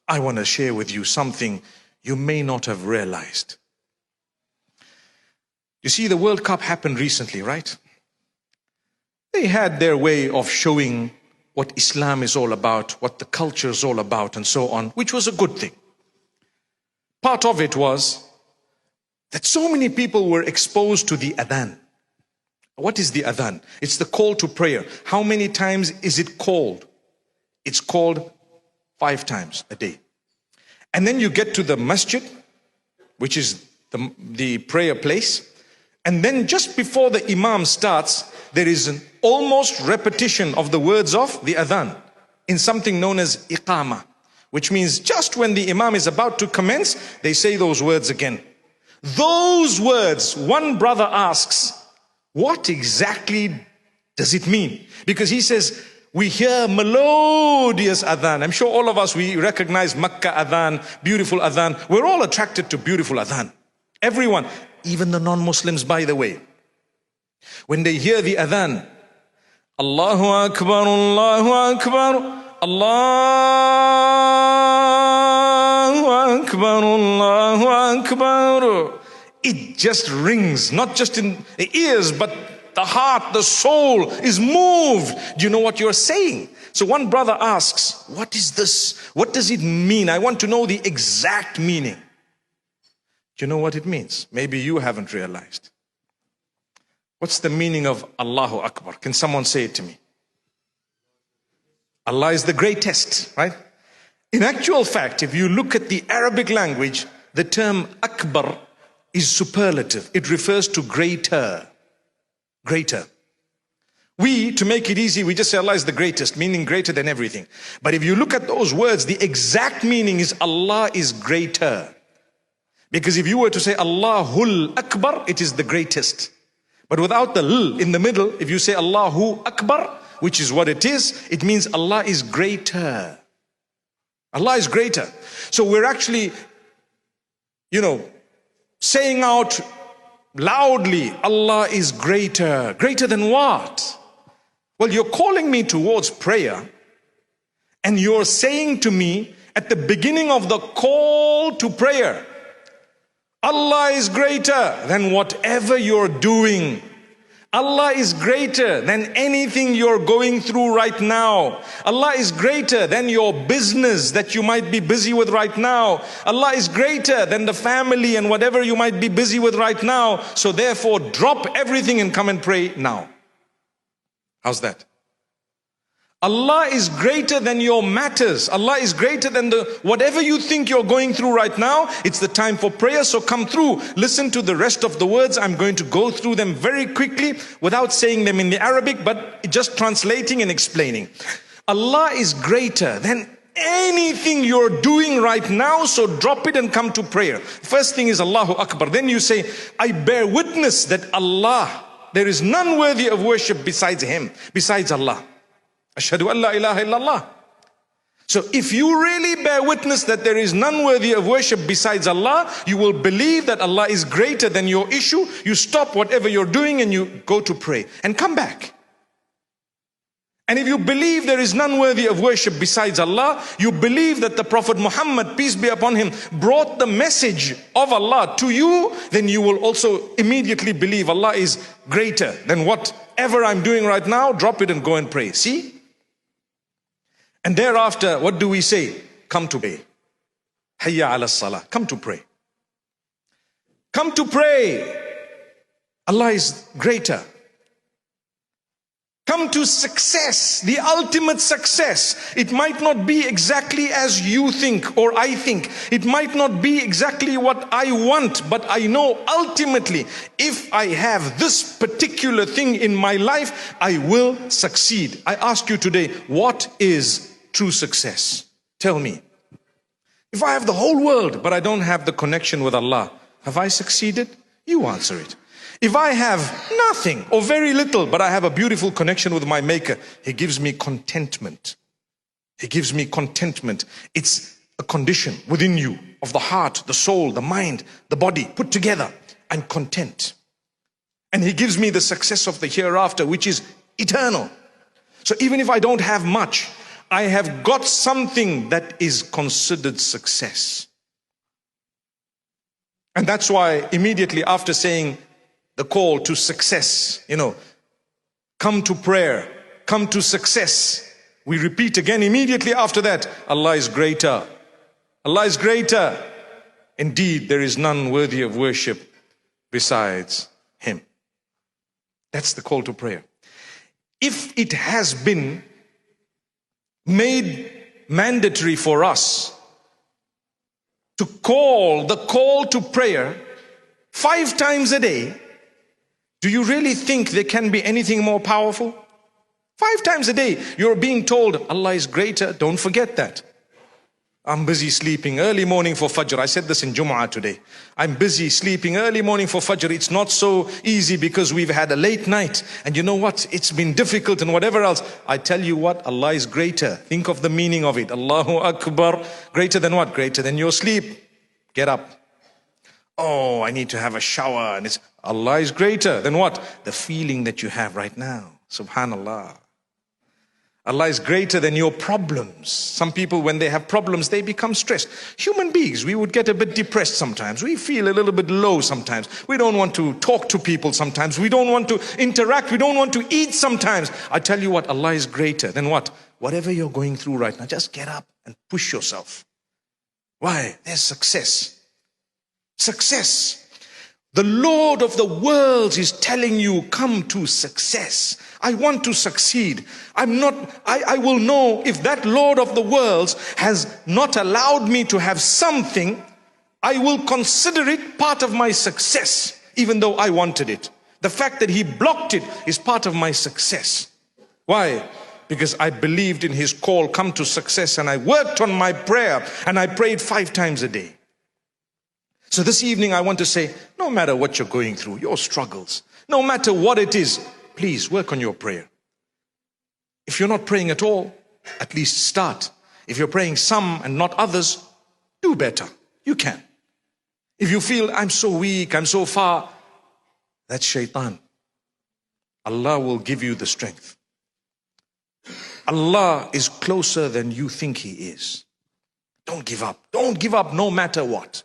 I want to share with you something you may not have realized. You see, the World Cup happened recently, right? They had their way of showing what Islam is all about, what the culture is all about, and so on, which was a good thing. Part of it was that so many people were exposed to the adhan. What is the adhan? It's the call to prayer. How many times is it called? It's called 5 times a day. And then you get to the masjid, which is the prayer place. And then just before the imam starts, there is an almost repetition of the words of the adhan in something known as iqamah, which means just when the imam is about to commence, they say those words again. Those words, one brother asks, what exactly does it mean? Because he says, we hear melodious adhan. I'm sure all of us, we recognize Makkah adhan, beautiful adhan. We're all attracted to beautiful adhan. Everyone, even the non-Muslims, by the way. When they hear the adhan, Allahu Akbar, Allahu Akbar, Allahu Akbar, Allahu Akbar. It just rings, not just in the ears, but the heart, the soul is moved. Do you know what you're saying? So one brother asks, what is this? What does it mean? I want to know the exact meaning. Do you know what it means? Maybe you haven't realized. What's the meaning of Allahu Akbar? Can someone say it to me? Allah is the greatest, right? In actual fact, if you look at the Arabic language, the term Akbar is superlative. It refers to greater. Greater. We, to make it easy, we just say Allah is the greatest, meaning greater than everything. But if you look at those words, the exact meaning is Allah is greater. Because if you were to say Allahul Akbar, it is the greatest. But without the l in the middle, if you say Allahu Akbar, which is what it is, it means Allah is greater. Allah is greater. So we're actually, saying out loudly, Allah is greater. Greater than what? Well, you're calling me towards prayer, and you're saying to me at the beginning of the call to prayer, Allah is greater than whatever you're doing. Allah is greater than anything you're going through right now. Allah is greater than your business that you might be busy with right now. Allah is greater than the family and whatever you might be busy with right now. So therefore, drop everything and come and pray now. How's that? Allah is greater than your matters. Allah is greater than whatever you think you're going through right now. It's the time for prayer, so come through. Listen to the rest of the words. I'm going to go through them very quickly without saying them in the Arabic, but just translating and explaining. Allah is greater than anything you're doing right now, so drop it and come to prayer. First thing is Allahu Akbar. Then you say, I bear witness that Allah, there is none worthy of worship besides Him, besides Allah. Ashhadu an la ilaha illallah. So if you really bear witness that there is none worthy of worship besides Allah, you will believe that Allah is greater than your issue. You stop whatever you're doing and you go to pray and come back. And if you believe there is none worthy of worship besides Allah, you believe that the Prophet Muhammad, peace be upon him, brought the message of Allah to you, then you will also immediately believe Allah is greater than whatever I'm doing right now. Drop it and go and pray. See? And thereafter, what do we say? Come to pray. Hayya ala salah. Come to pray. Come to pray. Allah is greater. Come to success, the ultimate success. It might not be exactly as you think or I think. It might not be exactly what I want, but I know ultimately, if I have this particular thing in my life, I will succeed. I ask you today, what is true success? Tell me. If I have the whole world, but I don't have the connection with Allah, have I succeeded? You answer it. If I have nothing or very little, but I have a beautiful connection with my Maker, He gives me contentment. He gives me contentment. It's a condition within you of the heart, the soul, the mind, the body put together. I'm content. And He gives me the success of the hereafter, which is eternal. So even if I don't have much, I have got something that is considered success. And that's why immediately after saying the call to success, come to prayer, come to success, we repeat again immediately after that, Allah is greater. Allah is greater. Indeed, there is none worthy of worship besides Him. That's the call to prayer. If it has been made mandatory for us to call the call to prayer 5 times a day, do you really think there can be anything more powerful? 5 times a day, you're being told Allah is greater. Don't forget that. I'm busy sleeping early morning for Fajr. I said this in Jumu'ah today. I'm busy sleeping early morning for Fajr. It's not so easy because we've had a late night. And you know what? It's been difficult and whatever else. I tell you what, Allah is greater. Think of the meaning of it. Allahu Akbar. Greater than what? Greater than your sleep. Get up. Oh, I need to have a shower. And Allah is greater than what? The feeling that you have right now. Subhanallah. Allah is greater than your problems. Some people, when they have problems, they become stressed. Human beings, we would get a bit depressed sometimes. We feel a little bit low sometimes. We don't want to talk to people sometimes. We don't want to interact. We don't want to eat sometimes. I tell you what, Allah is greater than what? Whatever you're going through right now, just get up and push yourself. Why? There's success. Success. The Lord of the worlds is telling you, come to success. I want to succeed. I will know if that Lord of the worlds has not allowed me to have something, I will consider it part of my success, even though I wanted it. The fact that He blocked it is part of my success. Why? Because I believed in His call, come to success, and I worked on my prayer, and I prayed 5 times a day. So this evening I want to say, no matter what you're going through, your struggles, no matter what it is, please work on your prayer. If you're not praying at all, at least start. If you're praying some and not others, do better. You can. If you feel, I'm so weak, I'm so far, that's shaitan. Allah will give you the strength. Allah is closer than you think He is. Don't give up. Don't give up no matter what.